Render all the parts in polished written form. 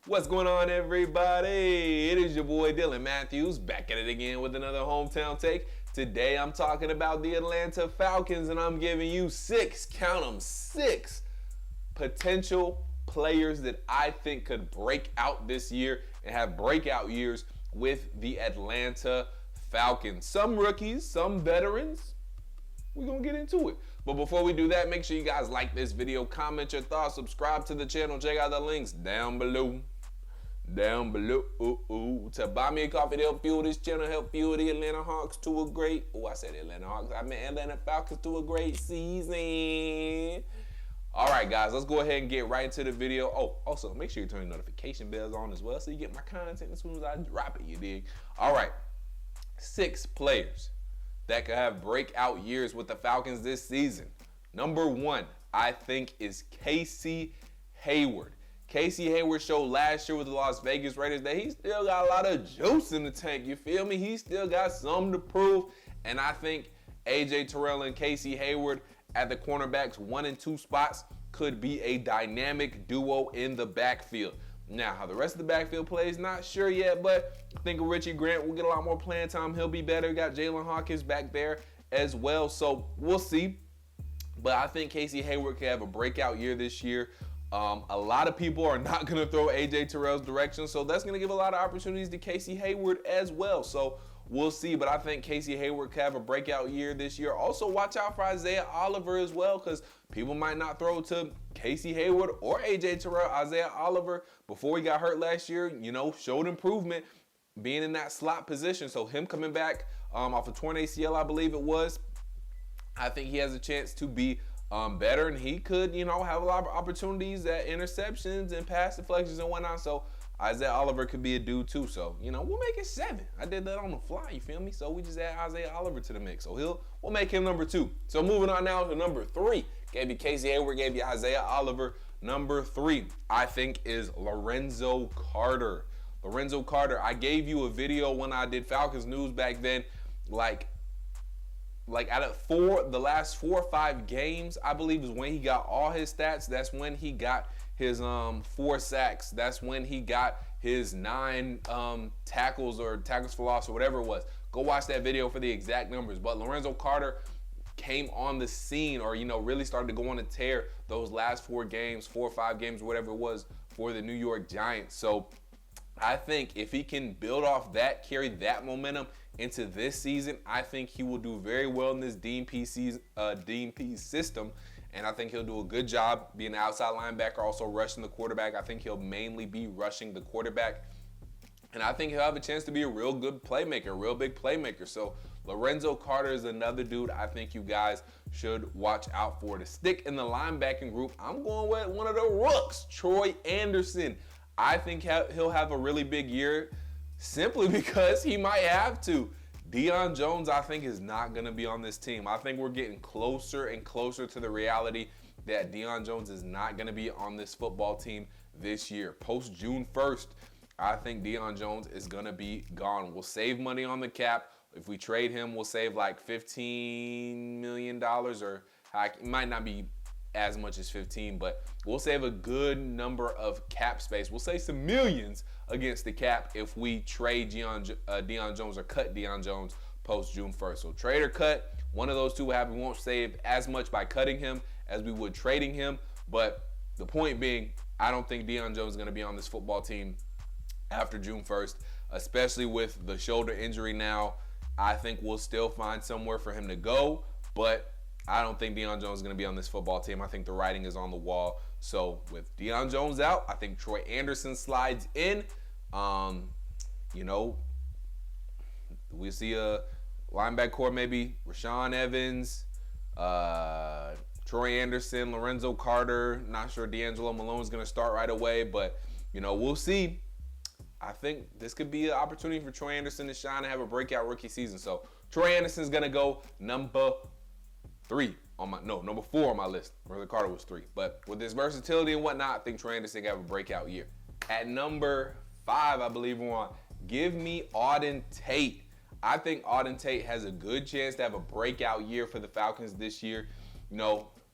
What's going on, everybody? It is your boy Dylan Mathews back at it again with another hometown take. Today I'm talking about the Atlanta Falcons, and I'm giving you six potential players that I think could break out this year and have breakout years with the Atlanta Falcons. Some rookies, some veterans. We're going to get into it. But before we do that, make sure you guys like this video, comment your thoughts, subscribe to the channel, check out the links down below. To buy me a coffee to help fuel this channel, help fuel the Atlanta Hawks to a great, I said Atlanta Hawks, I meant Atlanta Falcons to a great season. All right, guys, let's go ahead and get right into the video. Oh, also, make sure you turn your notification bells on as well so you get my content as soon as I drop it, you dig? All right, 6 players that could have breakout years with the Falcons this season. Number 1, I think, is Casey Hayward. Casey Hayward showed last year with the Las Vegas Raiders that he still got a lot of juice in the tank, you feel me? He still got something to prove, and I think A.J. Terrell and Casey Hayward at the cornerbacks 1 and 2 spots could be a dynamic duo in the backfield. Now, how the rest of the backfield plays, not sure yet, but I think Richie Grant will get a lot more playing time. He'll be better. Got Jalen Hawkins back there as well, so we'll see. But I think Casey Hayward could have a breakout year this year. A lot of people are not going to throw A.J. Terrell's direction, so that's going to give a lot of opportunities to Casey Hayward as well. So we'll see, but I think Casey Hayward could have a breakout year this year. Also, watch out for Isaiah Oliver as well, because people might not throw to Casey Hayward or A.J. Terrell. Isaiah Oliver, before he got hurt last year, showed improvement being in that slot position. So him coming back off a torn ACL, I believe it was, I think he has a chance to be better, and he could, have a lot of opportunities at interceptions and pass deflections and whatnot. So Isaiah Oliver could be a dude too. So, we'll make it 7. I did that on the fly, you feel me? So we just add Isaiah Oliver to the mix. So we'll make him number 2. So moving on now to number 3. Gave you Casey Hayward, gave you Isaiah Oliver. Number 3, I think, is Lorenzo Carter. Lorenzo Carter, I gave you a video when I did Falcons News back then, like out of the last 4 or 5 games, I believe, is when he got all his stats. That's when he got his 4 sacks. That's when he got his 9 tackles or tackles for loss or whatever it was. Go watch that video for the exact numbers. But Lorenzo Carter came on the scene, or really started to go on a tear those last 4 or 5 games, whatever it was, for the New York Giants. So I think if he can build off that, carry that momentum into this season, I think he will do very well in this DMP system, and I think he'll do a good job being an outside linebacker, also rushing the quarterback. I think he'll mainly be rushing the quarterback, and I think he'll have a chance to be a real good playmaker, a real big playmaker. So Lorenzo Carter is another dude I think you guys should watch out for. To stick in the linebacking group, I'm going with one of the rooks, Troy Andersen. I think he'll have a really big year simply because he might have to. Deion Jones, I think, is not going to be on this team. I think we're getting closer and closer to the reality that Deion Jones is not going to be on this football team this year. Post June 1st, I think Deion Jones is going to be gone. We'll save money on the cap. If we trade him, we'll save like $15 million, or it might not be as much as 15, but we'll save a good number of cap space. We'll save some millions against the cap if we trade Deion Jones or cut Deion Jones post June 1st. So trade or cut, one of those two will happen. We won't save as much by cutting him as we would trading him, but the point being, I don't think Deion Jones is going to be on this football team after June 1st, especially with the shoulder injury now. I think we'll still find somewhere for him to go, but I don't think Deion Jones is going to be on this football team. I think the writing is on the wall. So with Deion Jones out, I think Troy Andersen slides in. We'll see a linebacker core, maybe Rashaan Evans, Troy Andersen, Lorenzo Carter. Not sure D'Angelo Malone is going to start right away, but, we'll see. I think this could be an opportunity for Troy Andersen to shine and have a breakout rookie season. So Troy Andersen is going to go number 4 on my list. Lorenzo Carter was 3. But with his versatility and whatnot, I think Troy Andersen can have a breakout year. At number 5, I believe we're on. Give me Auden Tate. I think Auden Tate has a good chance to have a breakout year for the Falcons this year.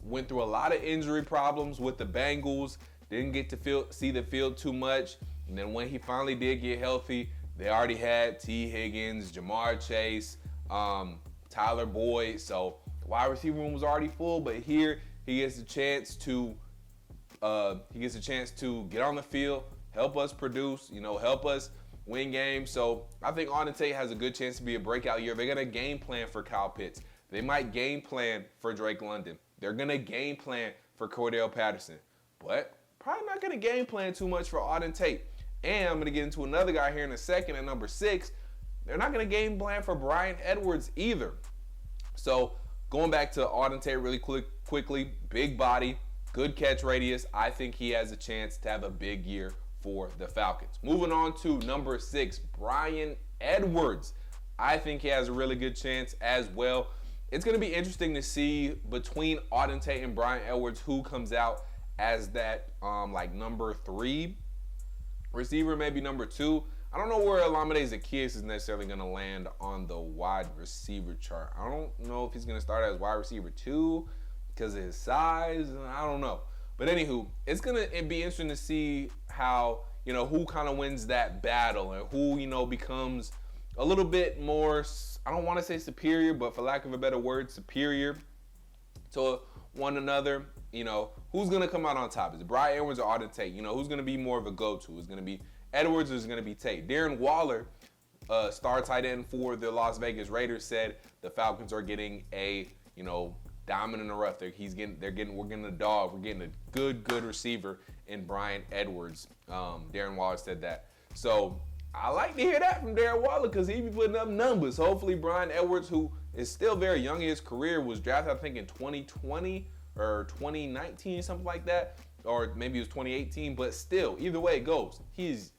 Went through a lot of injury problems with the Bengals. Didn't get to see the field too much. And then when he finally did get healthy, they already had T. Higgins, Jamar Chase, Tyler Boyd. So the wide receiver room was already full, but here he gets a chance to get on the field, help us produce, help us win games. So I think Auden Tate has a good chance to be a breakout year. They're gonna game plan for Kyle Pitts. They might game plan for Drake London. They're gonna game plan for Cordell Patterson, but probably not gonna game plan too much for Auden Tate. And I'm gonna get into another guy here in a second at number 6. They're not gonna game plan for Bryan Edwards either. So going back to Auden Tate really quickly, big body, good catch radius. I think he has a chance to have a big year for the Falcons. Moving on to number 6, Bryan Edwards. I think he has a really good chance as well. It's going to be interesting to see between Auden Tate and Bryan Edwards who comes out as that number 3 receiver, maybe number 2. I don't know where Olamide Zaccheaus is necessarily going to land on the wide receiver chart. I don't know if he's going to start as wide receiver 2 because of his size. I don't know. But anywho, it's going to be interesting to see how, who kind of wins that battle and who, becomes a little bit more, I don't want to say superior, but for lack of a better word, superior to one another. Who's going to come out on top? Is it Bryan Edwards or Auden Tate? Who's going to be more of a go-to? Is it going to be Edwards or is it going to be Tate? Darren Waller, star tight end for the Las Vegas Raiders, said the Falcons are getting a, diamond in the rough. We're getting a dog. We're getting a good receiver in Bryan Edwards. Darren Waller said that. So I like to hear that from Darren Waller because he be putting up numbers. Hopefully Bryan Edwards, who is still very young in his career, was drafted I think in 2020 or 2019, something like that, or maybe it was 2018. But still, either way it goes, he's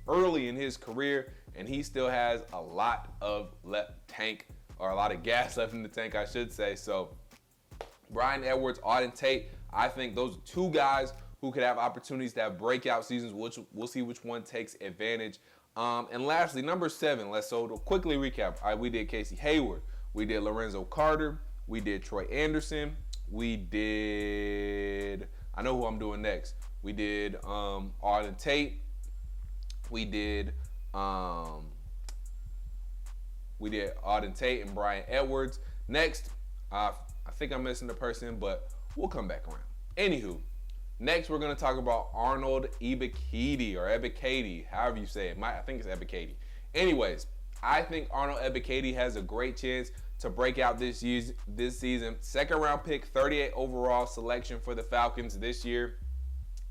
early in his career and he still has a lot of a lot of gas left in the tank, I should say. So Bryan Edwards, Auden Tate, I think those are 2 guys who could have opportunities to have breakout seasons, which we'll see which one takes advantage. And lastly, number 7, to quickly recap. We did Casey Hayward. We did Lorenzo Carter. We did Troy Andersen. We did, I know who I'm doing next. We did Auden Tate. We did Auden Tate and Bryan Edwards. Next, I think I'm missing the person, but we'll come back around. Anywho, next we're going to talk about Arnold Ebiketie, however you say it. I think it's Ebiketie. Anyways, I think Arnold Ebiketie has a great chance to break out this season. Second round pick, 38 overall selection for the Falcons this year.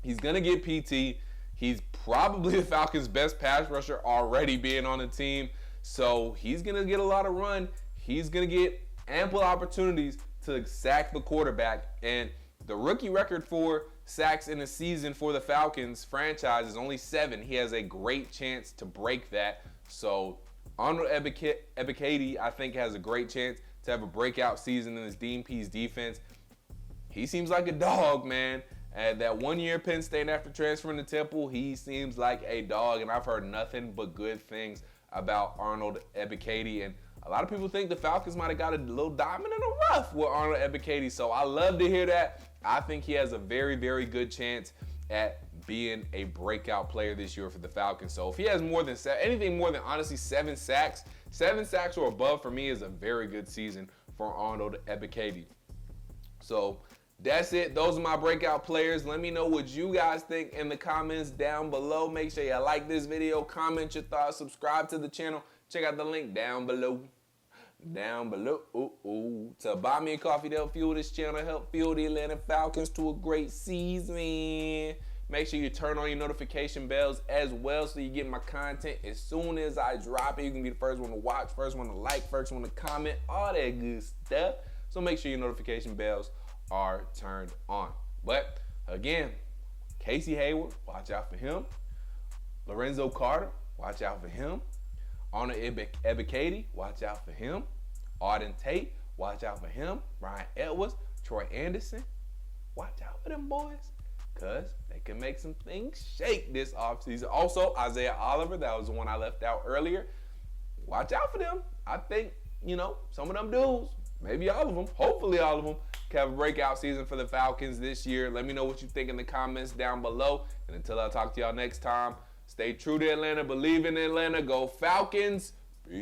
He's going to get PT. He's probably the Falcons' best pass rusher already being on the team. So he's going to get a lot of run. He's going to get ample opportunities to sack the quarterback. And the rookie record for sacks in a season for the Falcons franchise is only 7. He has a great chance to break that. So Arnold Ebiketie, I think, has a great chance to have a breakout season in his DMP's defense. He seems like a dog, man. At that 1 year Penn State after transferring to Temple, he seems like a dog, and I've heard nothing but good things about Arnold Ebiketie. And a lot of people think the Falcons might have got a little diamond in the rough with Arnold Ebiketie. So I love to hear that. I think he has a very, very good chance at being a breakout player this year for the Falcons. So if he has anything more than honestly 7 sacks or above, for me is a very good season for Arnold Ebiketie. So that's it. Those are my breakout players. Let me know what you guys think in the comments down below. Make sure you like this video, comment your thoughts, subscribe to the channel. Check out the link down below. To buy me a coffee to help fuel this channel, help fuel the Atlanta Falcons to a great season. Make sure you turn on your notification bells as well so you get my content as soon as I drop it. You can be the first one to watch, first one to like, first one to comment, all that good stuff. So make sure your notification bells are turned on. But again, Casey Hayward, watch out for him. Lorenzo Carter, watch out for him. Arnold Ebiketie, watch out for him. Auden Tate, watch out for him. Bryan Edwards, Troy Andersen, watch out for them boys, because they can make some things shake this offseason. Also, Isaiah Oliver, that was the one I left out earlier. Watch out for them. I think, some of them dudes, maybe all of them, hopefully all of them, can have a breakout season for the Falcons this year. Let me know what you think in the comments down below. And until I talk to y'all next time, stay Stay true to Atlanta. Believe in Atlanta. Go Falcons. Peace.